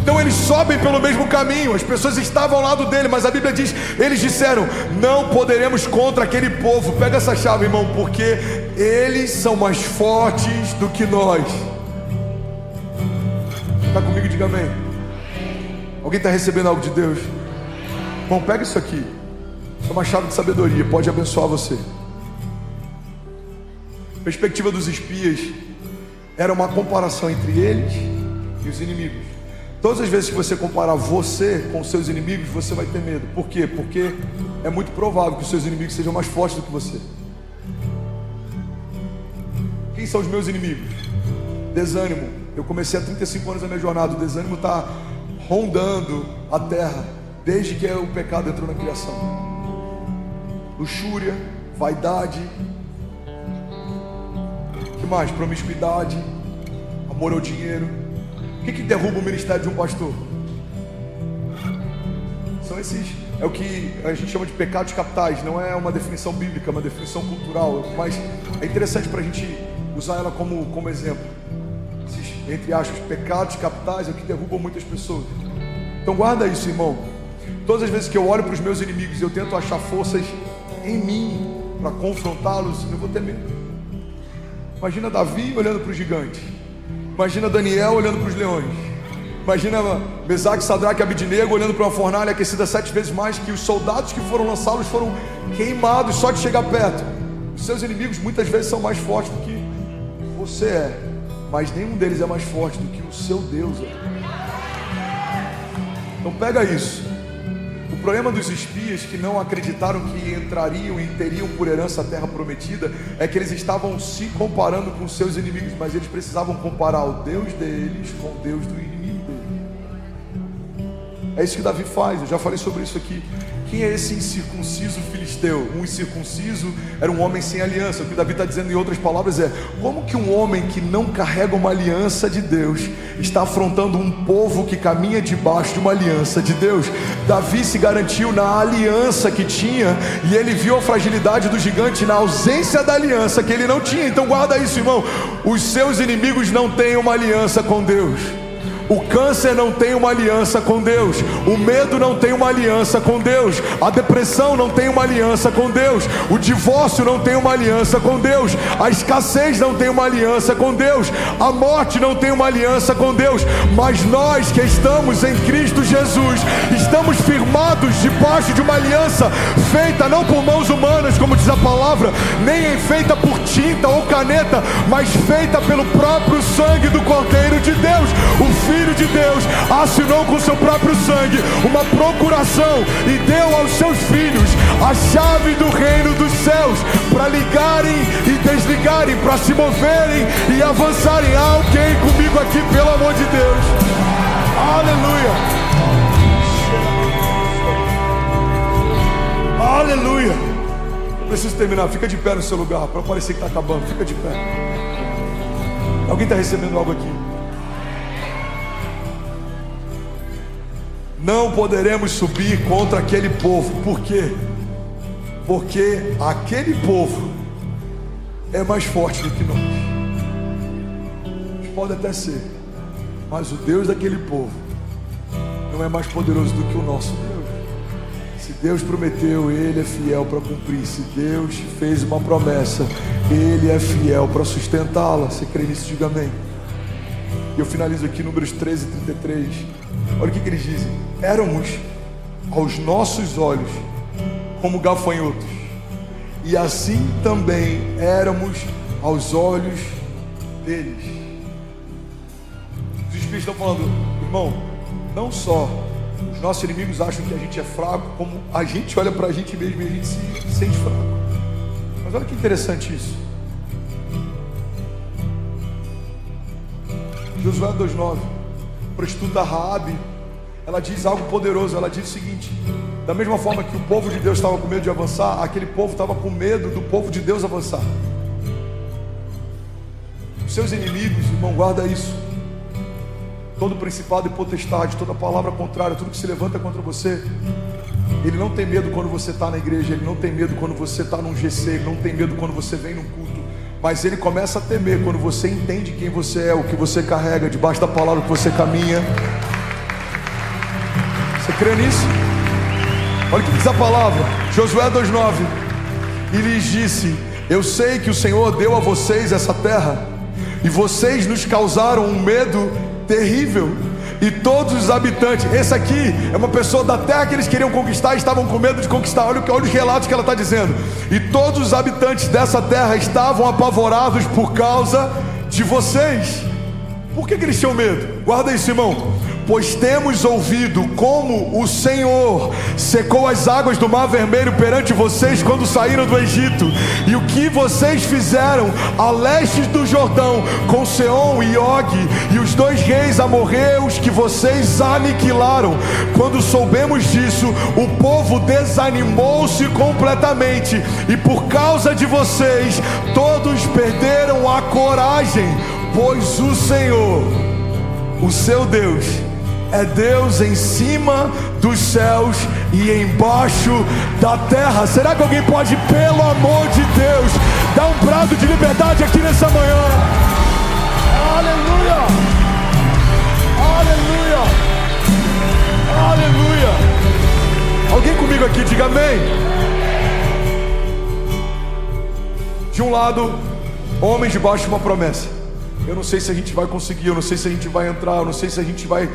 Então eles sobem pelo mesmo caminho. As pessoas estavam ao lado dele, mas a Bíblia diz, eles disseram: não poderemos contra aquele povo. Pega essa chave, irmão, porque eles são mais fortes do que nós. Está comigo? Diga amém. Alguém está recebendo algo de Deus? Bom, pega isso aqui. Isso é uma chave de sabedoria, pode abençoar você. A perspectiva dos espias era uma comparação entre eles e os inimigos. Todas as vezes que você comparar você com os seus inimigos, você vai ter medo. Por quê? Porque é muito provável que os seus inimigos sejam mais fortes do que você. Quem são os meus inimigos? Desânimo. Eu comecei há 35 anos a minha jornada. O desânimo está rondando a terra desde que o pecado entrou na criação. Luxúria, vaidade, o que mais? Promiscuidade, amor ao dinheiro. O que derruba o ministério de um pastor? São esses, é o que a gente chama de pecados capitais. Não é uma definição bíblica, é uma definição cultural, mas é interessante para a gente usar ela como exemplo. Esses, entre aspas, pecados capitais é o que derrubam muitas pessoas. Então guarda isso, irmão. Todas as vezes que eu olho para os meus inimigos e eu tento achar forças em mim para confrontá-los, eu vou ter medo. Imagina Davi olhando para o gigante. Imagina Daniel olhando para os leões. Imagina Mesaque, Sadraque e Abidnego olhando para uma fornalha aquecida 7 vezes mais, que os soldados que foram lançá-los foram queimados só de chegar perto. Os seus inimigos muitas vezes são mais fortes do que você é, mas nenhum deles é mais forte do que o seu Deus é. Então pega isso. O problema dos espias que não acreditaram que entrariam e teriam por herança a terra prometida é que eles estavam se comparando com seus inimigos, mas eles precisavam comparar o Deus deles com o Deus do inimigo deles. É isso que Davi faz. Eu já falei sobre isso aqui. Quem é esse incircunciso filisteu? Um incircunciso era um homem sem aliança. O que Davi está dizendo em outras palavras é: como que um homem que não carrega uma aliança de Deus está afrontando um povo que caminha debaixo de uma aliança de Deus? Davi se garantiu na aliança que tinha, e ele viu a fragilidade do gigante na ausência da aliança que ele não tinha. Então guarda isso, irmão. Os seus inimigos não têm uma aliança com Deus. O câncer não tem uma aliança com Deus. O medo não tem uma aliança com Deus. A depressão não tem uma aliança com Deus. O divórcio não tem uma aliança com Deus. A escassez não tem uma aliança com Deus. A morte não tem uma aliança com Deus. Mas nós que estamos em Cristo Jesus, estamos firmados debaixo de uma aliança feita não por mãos humanas, como diz a palavra, nem feita por tinta ou caneta, mas feita pelo próprio sangue do Cordeiro de Deus. O Filho de Deus assinou com seu próprio sangue uma procuração e deu aos seus filhos a chave do reino dos céus para ligarem e desligarem, para se moverem e avançarem. Há alguém comigo aqui, pelo amor de Deus? Aleluia. Aleluia. Preciso terminar. Fica de pé no seu lugar para parecer que está acabando. Fica de pé. Alguém está recebendo algo aqui? Não poderemos subir contra aquele povo. Por quê? Porque aquele povo é mais forte do que nós. Pode até ser, mas o Deus daquele povo não é mais poderoso do que o nosso Deus. Se Deus prometeu, Ele é fiel para cumprir. Se Deus fez uma promessa, Ele é fiel para sustentá-la. Você crê nisso? Diga amém. E eu finalizo aqui, Números 13, 33. Olha o que eles dizem: éramos aos nossos olhos como gafanhotos, e assim também éramos aos olhos deles. Os Espíritos estão falando, irmão, não só os nossos inimigos acham que a gente é fraco, como a gente olha para a gente mesmo e a gente se sente fraco. Mas olha que interessante isso. Josué 2,9. Prostituta Raabe, ela diz algo poderoso. Ela diz o seguinte: da mesma forma que o povo de Deus estava com medo de avançar, aquele povo estava com medo do povo de Deus avançar. seus inimigos, irmão, guarda isso. Todo principado e potestade, toda palavra contrária, tudo que se levanta contra você, ele não tem medo quando você está na igreja, ele não tem medo quando você está num GC, ele não tem medo quando você vem num culto, mas ele começa a temer quando você entende quem você é, o que você carrega, debaixo da palavra que você caminha. Você crê nisso? Olha o que diz a palavra, Josué 2,9. E lhes disse: eu sei que o Senhor deu a vocês essa terra, e vocês nos causaram um medo terrível, e todos os habitantes, esse aqui é uma pessoa da terra que eles queriam conquistar e estavam com medo de conquistar. Olha os relatos que ela está dizendo. E todos os habitantes dessa terra estavam apavorados por causa de vocês. Por que eles tinham medo? Guarda isso, irmão. Pois temos ouvido como o Senhor secou as águas do Mar Vermelho perante vocês quando saíram do Egito, e o que vocês fizeram a leste do Jordão com Seom e Og e os 2 reis amorreus que vocês aniquilaram. Quando soubemos disso, o povo desanimou-se completamente, e por causa de vocês todos perderam a coragem, pois o Senhor, o seu Deus, é Deus em cima dos céus e embaixo da terra. Será que alguém pode, pelo amor de Deus, dar um brado de liberdade aqui nessa manhã? Aleluia! Aleluia! Aleluia! Alguém comigo aqui, diga amém. De um lado, homens debaixo de uma promessa. Eu não sei se a gente vai conseguir, eu não sei se a gente vai entrar, eu não sei se a gente vai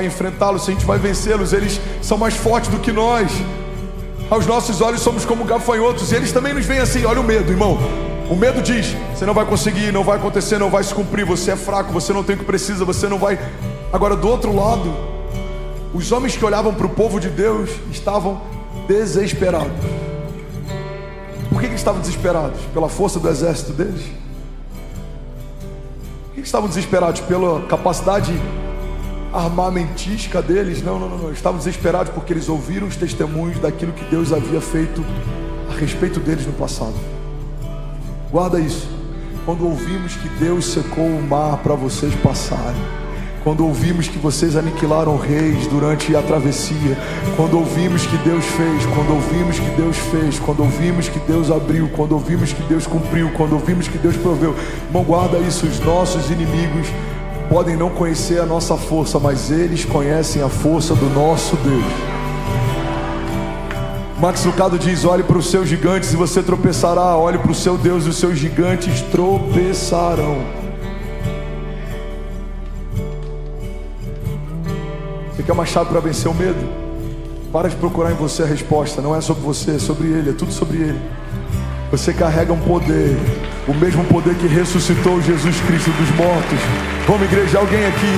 enfrentá-los, se a gente vai vencê-los. Eles são mais fortes do que nós. Aos nossos olhos somos como gafanhotos, e eles também nos veem assim. Olha o medo, irmão. O medo diz: você não vai conseguir, não vai acontecer, não vai se cumprir, você é fraco, você não tem o que precisa, você não vai. Agora, do outro lado, os homens que olhavam para o povo de Deus estavam desesperados. Por que eles estavam desesperados? Pela força do exército deles? Estavam desesperados pela capacidade armamentística deles? Não. Estavam desesperados porque eles ouviram os testemunhos daquilo que Deus havia feito a respeito deles no passado. Guarda isso. Quando ouvimos que Deus secou o mar para vocês passarem, quando ouvimos que vocês aniquilaram reis durante a travessia, quando ouvimos que Deus fez, quando ouvimos que Deus fez, quando ouvimos que Deus abriu, quando ouvimos que Deus cumpriu, quando ouvimos que Deus proveu, irmão, guarda isso. Os nossos inimigos podem não conhecer a nossa força, mas eles conhecem a força do nosso Deus. Max Lucado diz: olhe para os seus gigantes e você tropeçará, olhe para o seu Deus e os seus gigantes tropeçarão. Você quer uma chave para vencer o medo? Para de procurar em você a resposta. Não é sobre você, é sobre Ele, é tudo sobre Ele. Você carrega um poder, o mesmo poder que ressuscitou Jesus Cristo dos mortos. Vamos, igreja, alguém aqui?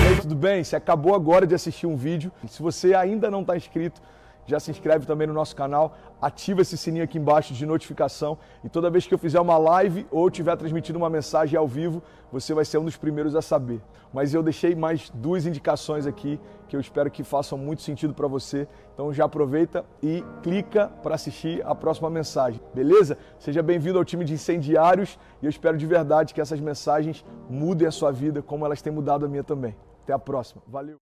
E aí, tudo bem? Você acabou agora de assistir um vídeo. Se você ainda não está inscrito, já se inscreve também no nosso canal, ativa esse sininho aqui embaixo de notificação, e toda vez que eu fizer uma live ou estiver transmitindo uma mensagem ao vivo, você vai ser um dos primeiros a saber. Mas eu deixei mais 2 indicações aqui que eu espero que façam muito sentido para você. Então já aproveita e clica para assistir a próxima mensagem, beleza? Seja bem-vindo ao time de incendiários, e eu espero de verdade que essas mensagens mudem a sua vida como elas têm mudado a minha também. Até a próxima. Valeu!